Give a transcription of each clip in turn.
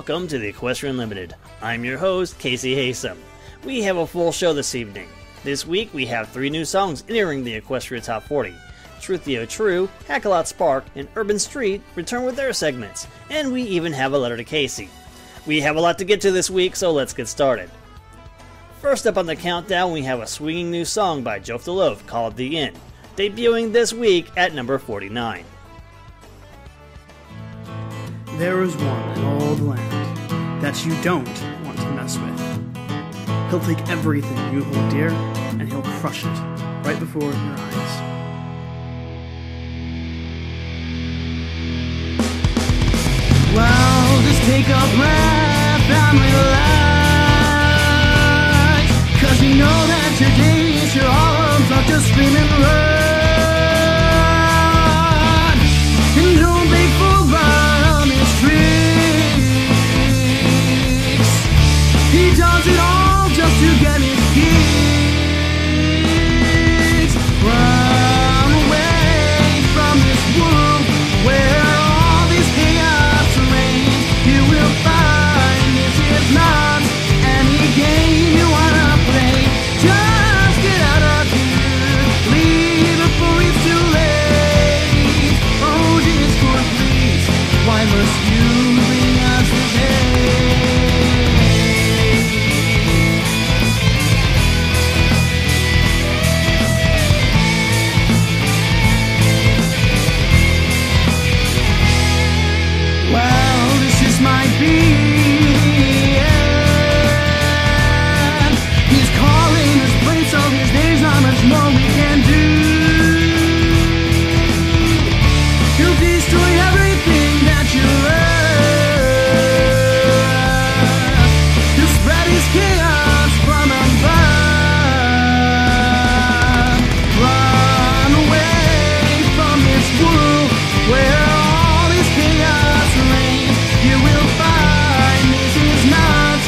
Welcome to the Equestria Unlimited. I'm your host, Casey Haysom. We have a full show this evening. This week we have 3 new songs entering the Equestria Top 40. Truthio True, Hack-A-Lot Spark, and Urban Street return with their segments, and we even have a letter to Casey. We have a lot to get to this week, so let's get started. First up on the countdown, we have a swinging new song by Jof the Loaf called The End, debuting this week at number 49. There is one in all the land that you don't want to mess with. He'll take everything you hold dear, and he'll crush it right before your eyes. Well, just take a breath and relax, 'cause you know that your days, your arms are just screaming run. And don't beg for run his tricks. He does it all just to get his kicks. Run away from this world where all this chaos reigns. You will find this is not any game you wanna play. Just get out of here, leave before it's too late. Oh, Discord, please, why must you bring us today? Well, this just might be the end. He's calling his place, so his days not much more we can do. He'll destroy everything that you love. He'll spread his chaos from above. Run away from this world where all this chaos reigns. You will find this is not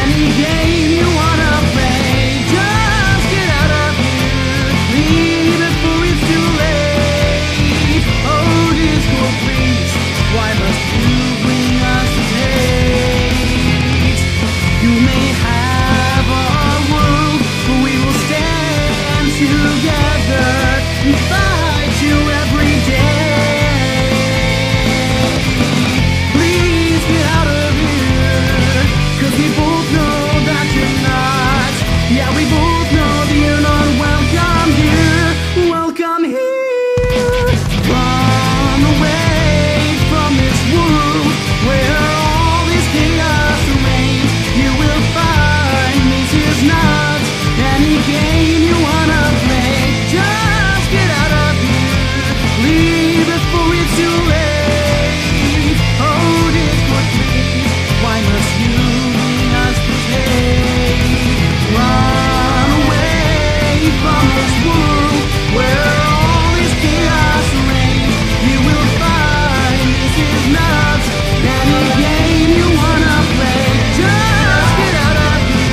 any game you wanna play. Just get out of here, leave before it's too late. Oh, Discord, please, why must you bring us to hate? You may have our world, but we will stand together and fight you every day. Please get out of here, 'cause we both know that you're not. Yeah, we both know that you're not welcome here. Welcome here. Run away from this world where all this chaos reigns. You will find this is not any game you wanna play. Just get out of here, leave before it's too late. Oh, Discord, please, why must you bring us to hate? Run away from this world where all this chaos reigns. You will find this is not any game you wanna play. Just get out of here,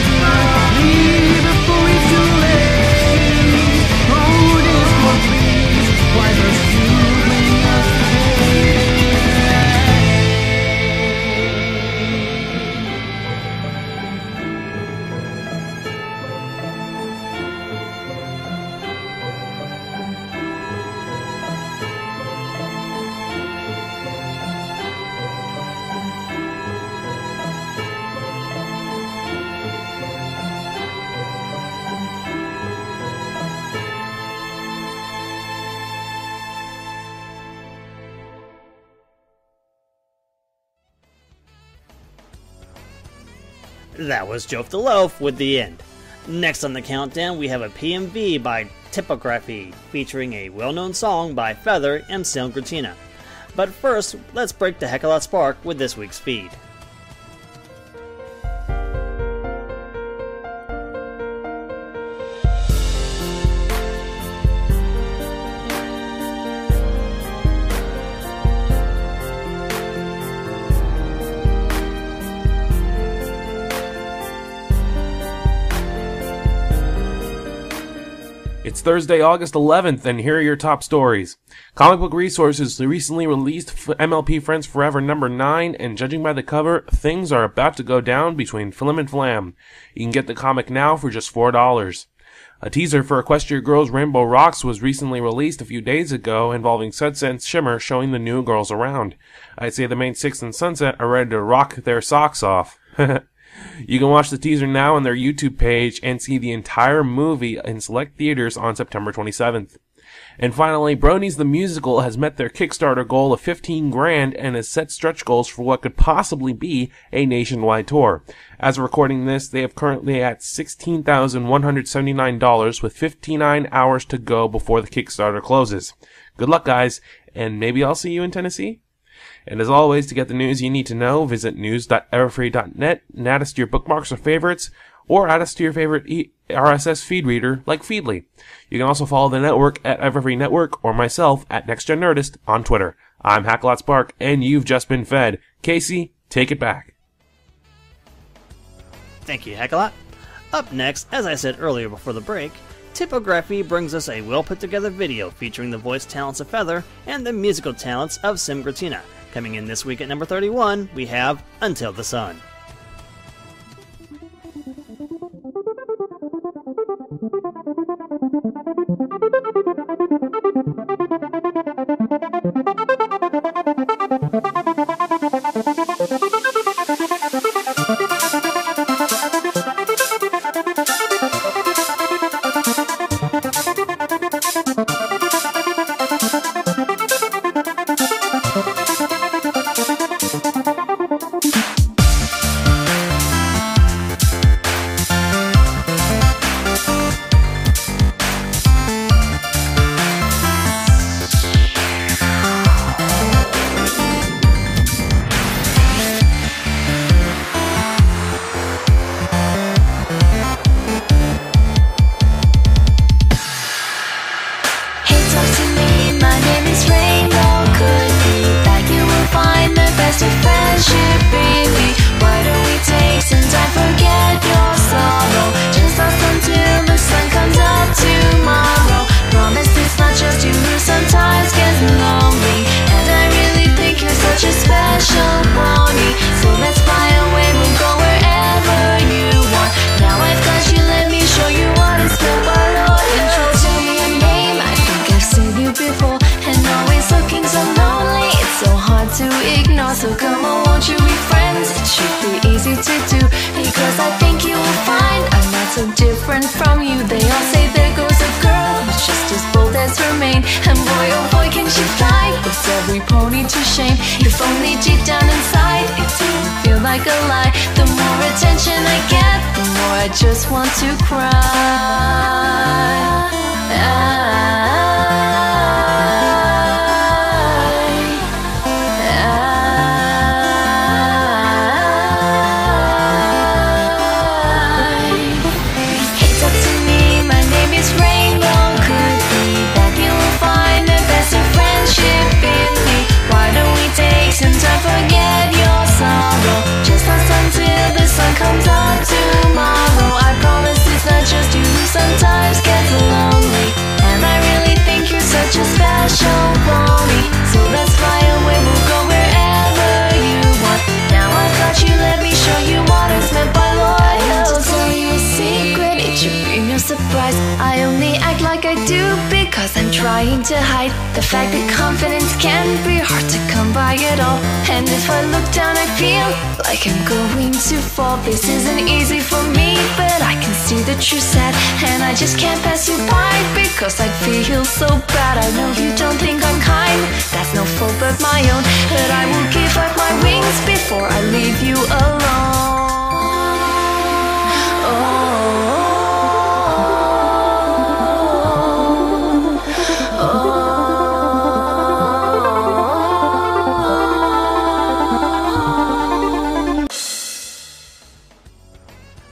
leave before it's too late. Oh, Discord, please, why must you bring us to hate? That was Jof the Loaf with The End. Next on the countdown, we have a PMV by Typography, featuring a well-known song by Feather and Sil Gratina. But first, let's break the Hack-A-Lot Spark with this week's feed. It's Thursday, August 11th, and here are your top stories. Comic Book Resources recently released MLP Friends Forever number 9, and judging by the cover, things are about to go down between Flim and Flam. You can get the comic now for just $4. A teaser for Equestria Girls Rainbow Rocks was recently released a few days ago, involving Sunset and Shimmer showing the new girls around. I'd say the main six in Sunset are ready to rock their socks off. You can watch the teaser now on their YouTube page and see the entire movie in select theaters on September 27th. And finally, Bronies the Musical has met their Kickstarter goal of $15,000 and has set stretch goals for what could possibly be a nationwide tour. As of recording this, they have currently at $16,179 with 59 hours to go before the Kickstarter closes. Good luck, guys, and maybe I'll see you in Tennessee. And as always, to get the news you need to know, visit news.everfree.net and add us to your bookmarks or favorites, or add us to your favorite RSS feed reader like Feedly. You can also follow the network at Everfree Network or myself at NextGenNerdist on Twitter. I'm Hackalot Spark, and you've just been fed. Casey, take it back. Thank you, Hackalot. Up next, as I said earlier before the break, Typography brings us a well-put-together video featuring the voice talents of Feather and the musical talents of Sim Gratina. Coming in this week at number 31, we have Until the Sun. So come on, won't you be friends? It should be easy to do, because I think you will find I'm not so different from you. They all say there goes a girl who's just as bold as her mane, and boy oh boy can she fly, puts every pony to shame. If only deep down inside it didn't feel like a lie. The more attention I get, the more I just want to cry. Some time, forget your sorrow. Just last until the sun comes up tomorrow. I promise it's not just you who sometimes gets lonely, and I really think you're such a special pony. So let's fly away, we'll go wherever you want. Now I've got you, let me show you what is meant by loyalty. I want to tell you a secret, it should be no surprise. I only act like I do because I'm trying to hide the fact that confidence can be hard to come by at all. And if I look down, I feel like I'm going to fall. This isn't easy for me, but I can see that you're sad, and I just can't pass you by because I'd feel so bad. I know you don't think I'm kind, that's no fault but my own, but I will give up my wings before I leave you alone.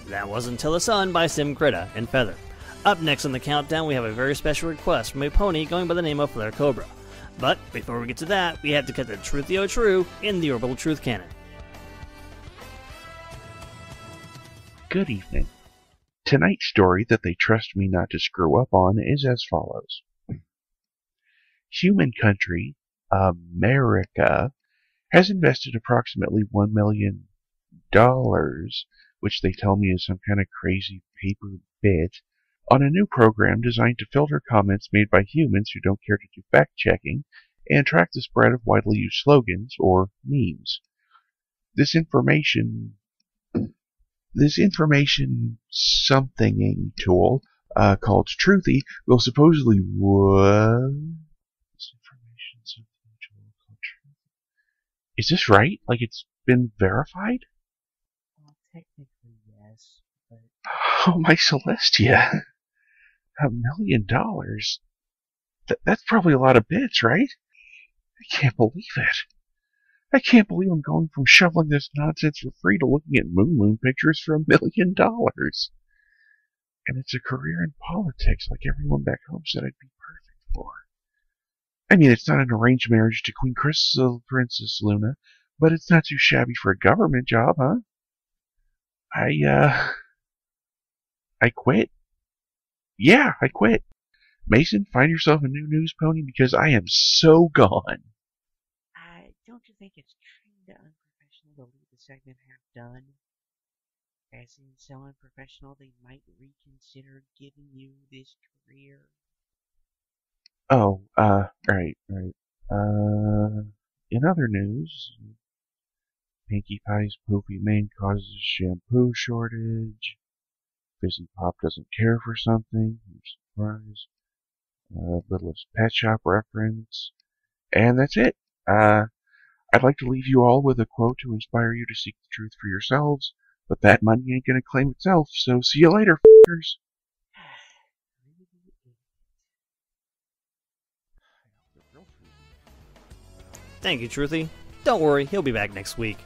That was Until the Sun by Sim Critta and Feather. Up next on the countdown, we have a very special request from a pony going by the name of Flare Cobra. But before we get to that, we have to cut the Truthio True in the Orbital Truth Canon. Good evening. Tonight's story that they trust me not to screw up on is as follows. Human country, America, has invested approximately $1 million, which they tell me is some kind of crazy paper bit, on a new program designed to filter comments made by humans who don't care to do fact-checking and track the spread of widely used slogans or memes. This information somethinging tool called Truthy will supposedly Is this right? Like it's been verified? Well, technically, yes, but... Oh, my Celestia. $1 million? That's probably a lot of bits, right? I can't believe it. I can't believe I'm going from shoveling this nonsense for free to looking at moon pictures for $1 million. And it's a career in politics like everyone back home said I'd be perfect for. I mean, it's not an arranged marriage to Queen Crystal Princess Luna, but it's not too shabby for a government job, huh? I quit. Yeah, I quit. Mason, find yourself a new news pony because I am so gone. Don't you think it's kinda unprofessional to leave the segment half done? As in, so unprofessional they might reconsider giving you this career? Oh, right. In other news, Pinkie Pie's poopy mane causes a shampoo shortage. Fizzy Pop doesn't care for something. Surprise. Littlest Pet Shop reference. And that's it. I'd like to leave you all with a quote to inspire you to seek the truth for yourselves, but that money ain't gonna claim itself, so see you later, f***ers. Thank you, Truthy. Don't worry, he'll be back next week.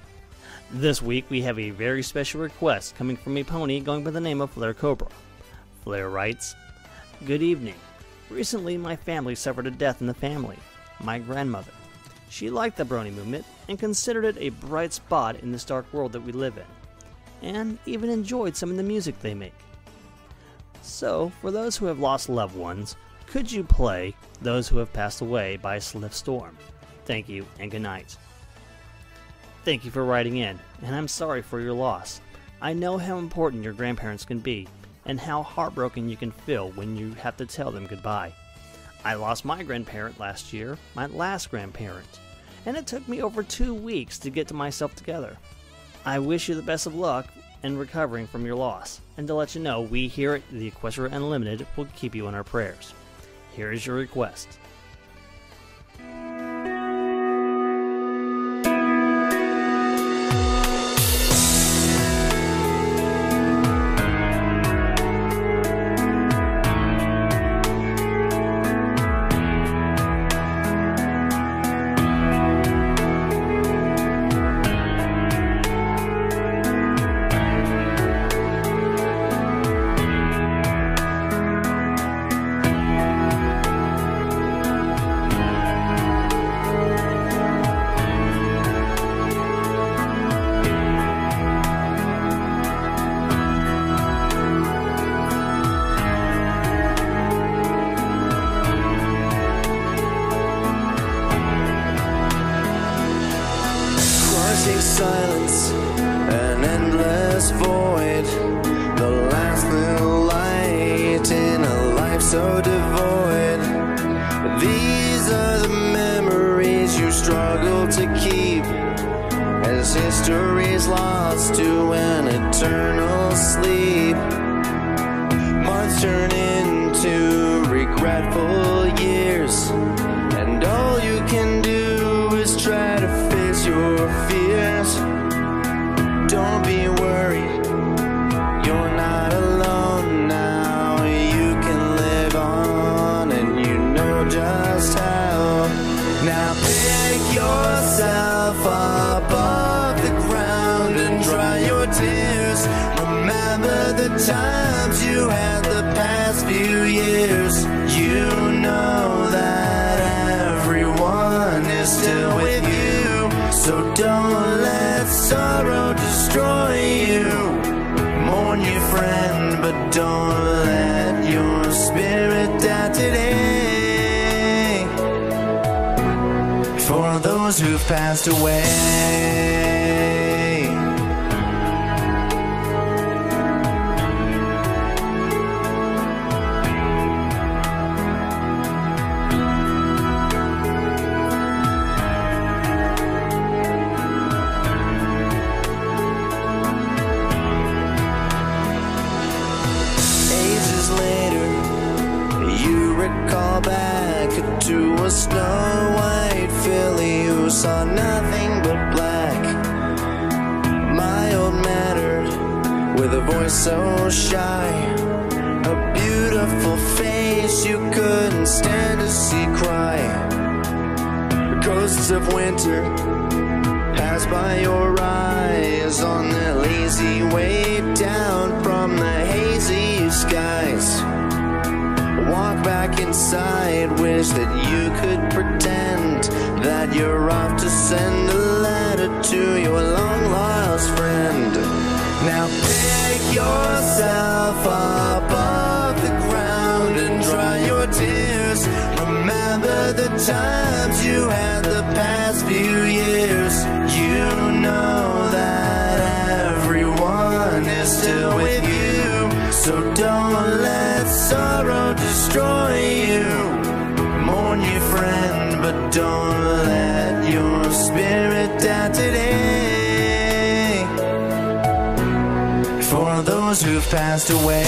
This week we have a very special request coming from a pony going by the name of Flair Cobra. Flair writes, "Good evening. Recently my family suffered a death in the family. My grandmother. She liked the Brony movement and considered it a bright spot in this dark world that we live in, and even enjoyed some of the music they make. So, for those who have lost loved ones, could you play Those Who Have Passed Away by Swift Storm? Thank you, and good night." Thank you for writing in, and I'm sorry for your loss. I know how important your grandparents can be, and how heartbroken you can feel when you have to tell them goodbye. I lost my grandparent last year, my last grandparent, and it took me over 2 weeks to get to myself together. I wish you the best of luck in recovering from your loss, and to let you know, we here at the Equestria Unlimited will keep you in our prayers. Here is your request. Silence, an endless void, the last little light in a life so devoid. These are the memories you struggle to keep, as history's lost to an eternal sleep. Months turn into regretful years, and all you can do is try to face your fears. Don't be worried, you're not alone now. You can live on, and you know just how. Now pick yourself up off the ground and dry your tears. Remember the times you had the past few years. You know that everyone is still with you, so don't let sorrow destroy you. Mourn your friend, but don't who've passed away. Recall back to a snow-white filly who saw nothing but black. Mild mannered, with a voice so shy, a beautiful face you couldn't stand to see cry. The ghosts of winter pass by your eyes on their lazy way down from the hazy skies. Walk back inside, wish that you could pretend that you're off to send a letter to your long-lost friend. Now pick yourself up off the ground and dry your tears. Remember the times you had the past few years. You know that everyone is still with you, so don't let sorrow destroy you. Mourn your friend, but don't let your spirit die today. For those who've passed away.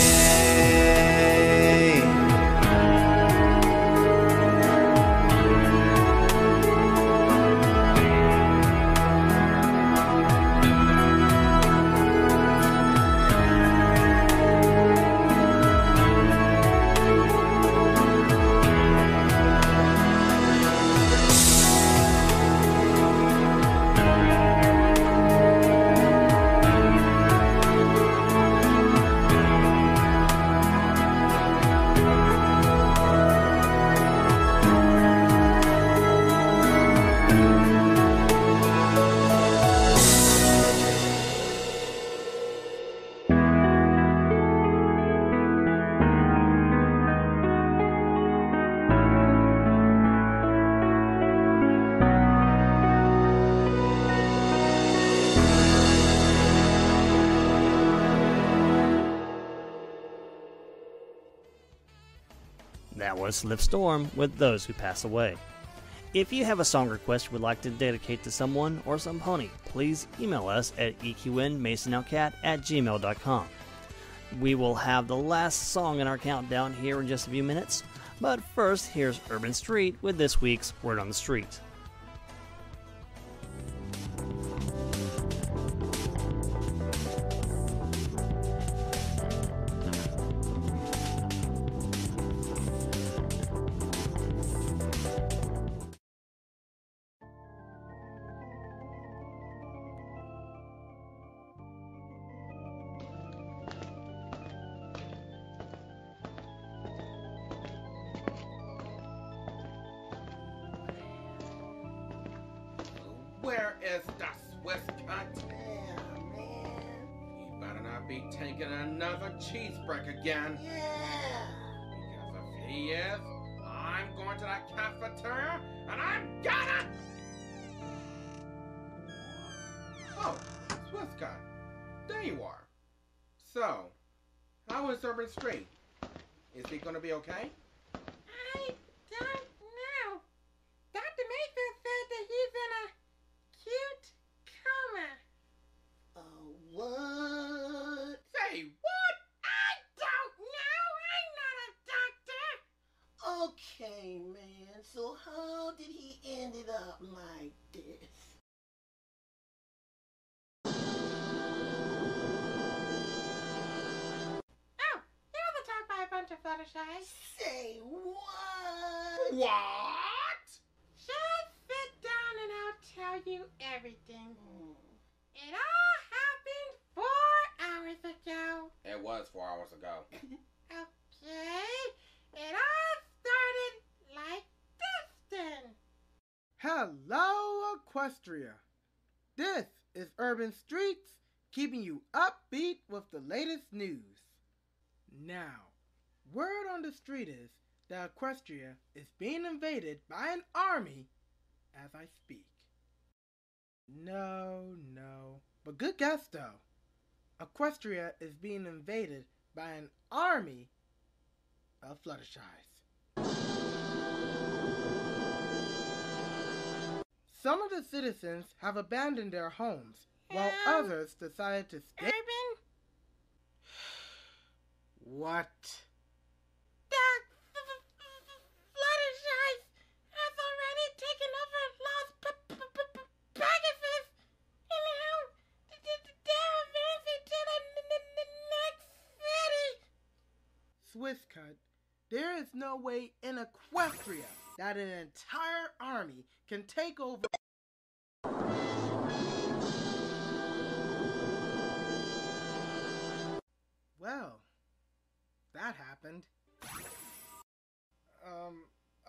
That was Slip Storm with Those Who Pass Away. If you have a song request you would like to dedicate to someone or some pony, please email us at eqnmasonowcat@gmail.com. We will have the last song in our countdown here in just a few minutes, but first here's Urban Street with this week's Word on the Street. Where is the Swiss cut? Yeah, man. You better not be taking another cheese break again. Yeah. Because if he is, I'm going to that cafeteria and I'm gonna... Oh, Swiss cut. There you are. So, how is Urban Street? Is he gonna be okay? I don't know. Dr. Mayfield said that he's in a cute coma. What? Say what? I don't know. I'm not a doctor. Okay, man. So how did he end it up like this? Oh, he was attacked by a bunch of Fluttershy. Say what? What? Just sit down and I'll tell you everything. It all happened 4 hours ago. It was 4 hours ago. Okay. It all started like this then. Hello, Equestria. This is Urban Streets, keeping you upbeat with the latest news. Now, word on the street is that Equestria is being invaded by an army as I speak. No. But good guess, though. Equestria is being invaded by an army of Fluttershies. Some of the citizens have abandoned their homes, while others decided to stay. Urban? What? The Fluttershies has already taken over Lost Pegasus, and now they're advancing to the next city. Swisscut, there is no way in Equestria that an entire army can take over. Well, that happened.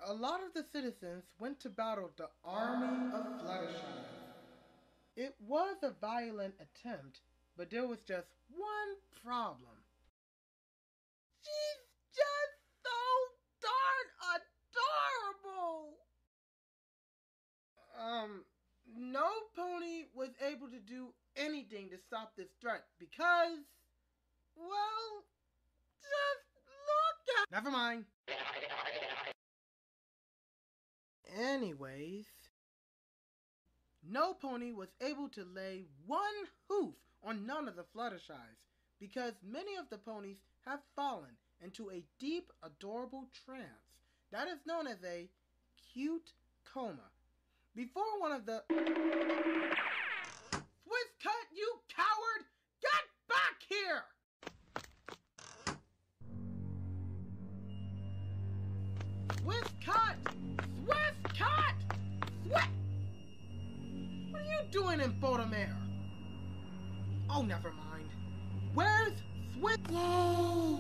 A lot of the citizens went to battle the army of Fluttershy. It was a violent attempt, but there was just one problem. She's just so darn adorable! No pony was able to do anything to stop this threat because, well, just look at... Never mind. Anyways, no pony was able to lay one hoof on none of the Fluttershies because many of the ponies have fallen into a deep, adorable trance that is known as a cute coma. Before one of the... Swisscut, you coward! Get back here! Swisscut! Swisscut! What are you doing in Baltimore? Oh, never mind. Where's Swiss? Yay!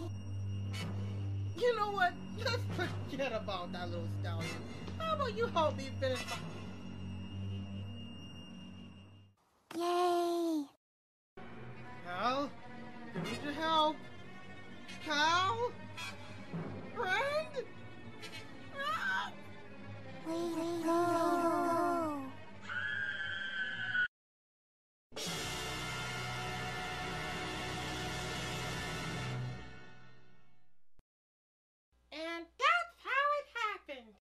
You know what? Just forget about that little stallion. How about you help me finish my... Yay! Cal? I need your help. Cal? Friend? Ah! Please go! And that's how it happened.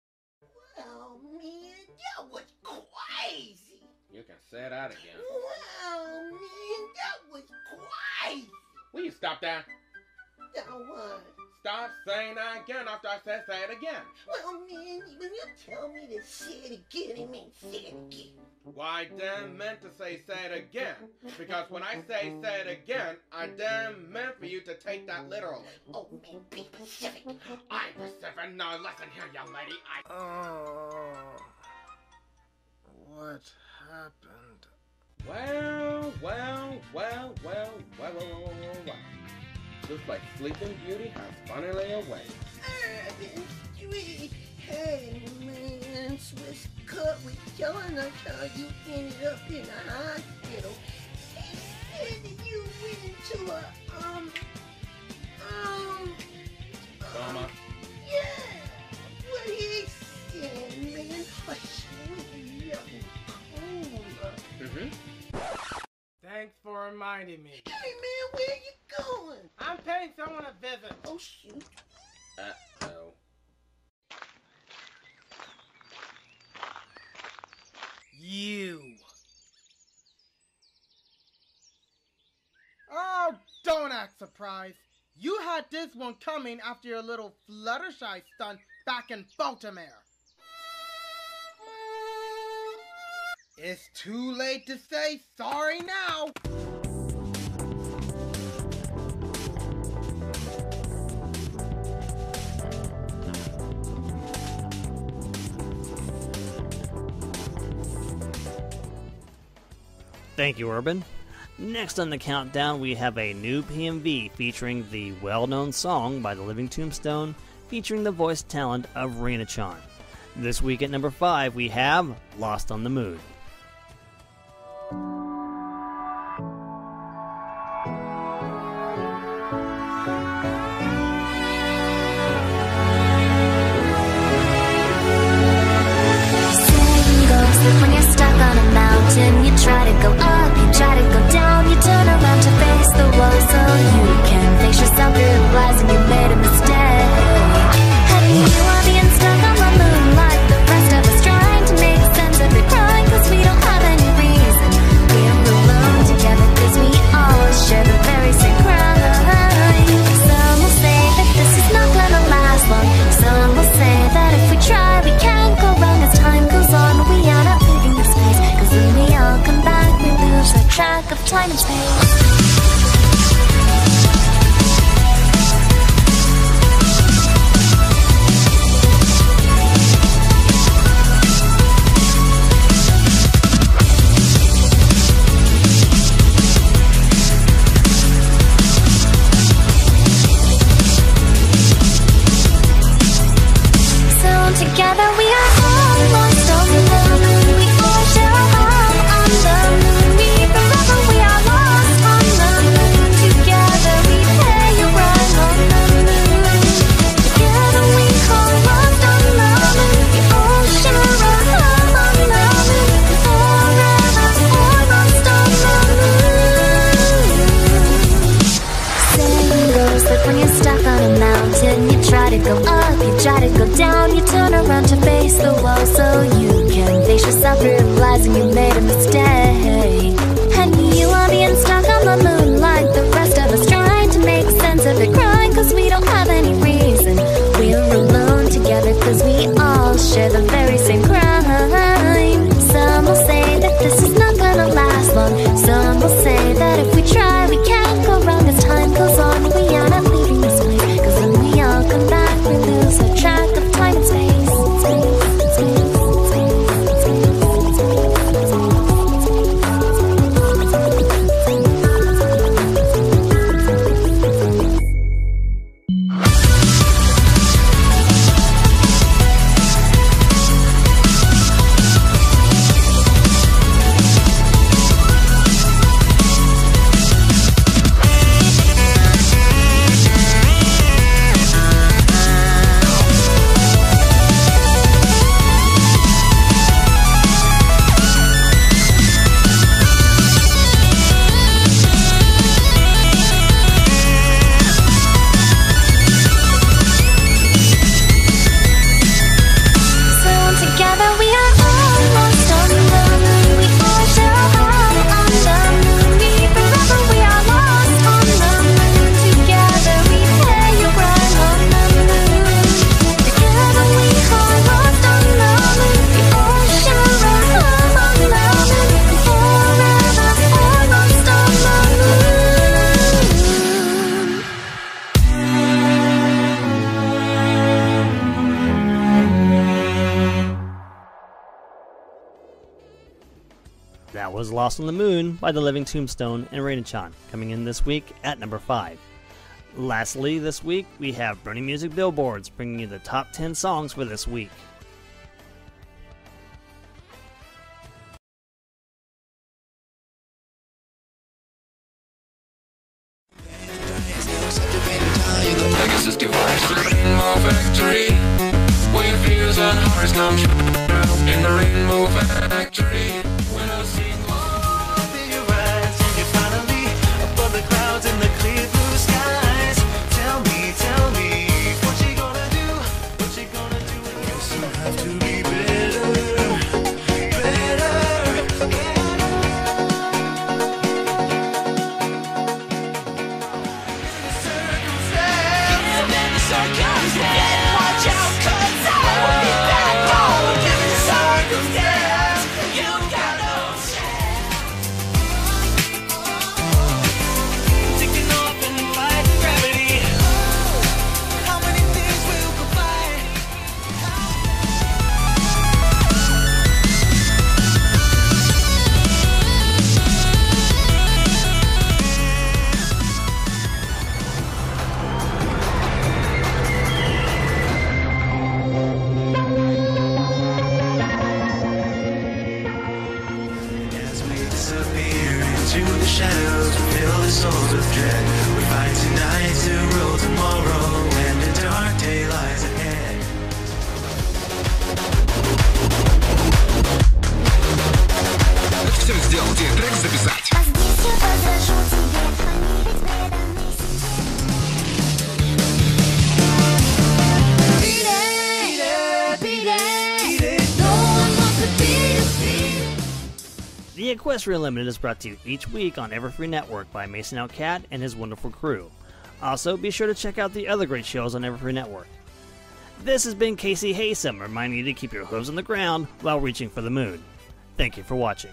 Oh man, that was crazy. You can say that again. Wow, man, that was crazy. Will you stop that? That was. Stop saying that again after I said say it again. Well, man, when you tell me to say it again, it means say it again. Well, I damn meant to say it again. Because when I say it again, I damn meant for you to take that literally. Oh, man, be Pacific. I'm Pacific. No, listen here, young lady. Oh. What happened? Well. Looks like Sleeping Beauty has finally awake. Urban Street. Hey, man, Swisscut was telling us how you ended up in the hospital. He said that you went into a, Mama. Yeah, what he said, man, a sweet young coma. Thanks for reminding me. Hey, man, where you going? I'm paying someone a visit. Oh, shoot. Uh-oh. You. Oh, don't act surprised. You had this one coming after your little Fluttershy stunt back in Baltimore. It's too late to say sorry now. Thank you, Urban. Next on the countdown, we have a new PMV featuring the well-known song by the Living Tombstone, featuring the voice talent of Rena-chan. This week at number 5, we have Lost on the Mood. Saying goes that when you're stuck on a mountain, mountain, you try to go up, you try to go down, you turn around to face the wall so you can face yourself, realizing you made a mistake. And you are being stuck on the moon like the rest of us, trying to make sense of it, crying cause we don't have any reason. We're alone together cause we all share the very same crime. Some will say that this is not gonna last long. Some will say that if we try we can't go wrong. As time goes on we are not leaving this place, cause when we all come back we lose our track of time and space. Together we are almost on the moon. We all share a home on the moon. Forever we are lost on the moon. Together we pay a ride on the moon. Together we call lost on the moon. We all share a home on the moon. Forever almost on the moon. Saying goes that when you're stuck on a mountain, you try to go up, you try to go down, you turn around to face the wall so you can face yourself, realizing you made a mistake. And you are being stuck on the moon like the rest of us, trying to make sense of it, crying cause we don't have any reason. We're alone together cause we all share the very same crime. Some will say that this is not gonna last long. Some will say that if we try we can't go wrong. As time goes on we are not leaving this place, cause when we all come back we lose our track of time and space. That was Lost on the Moon by The Living Tombstone and Raina-chan, coming in this week at number 5. Lastly, this week, we have Burning Music Billboards bringing you the top 10 songs for this week. Pegasus device, the Rainbow Factory, where fears and horrors come true. In the Rainbow Factory, when I sing love in your eyes, and you're finally above the clouds and the clear blue skies. Tell me, what you gonna do? What you gonna do? Guess you have to be better. Watch out, 'cause I will be back. Oh, give me circumstance. You got no chance. Taking off and fighting gravity. How many things will go by? To the shadows, we fill the souls with dread. We fight tonight to rule tomorrow, and a dark day lies ahead. So сделал тебе трек записать. А здесь я возражу тебе, помирить преданный The Equestria Unlimited is brought to you each week on Everfree Network by Mason L. Cat and his wonderful crew. Also, be sure to check out the other great shows on Everfree Network. This has been Casey Haysom, reminding you to keep your hooves on the ground while reaching for the moon. Thank you for watching.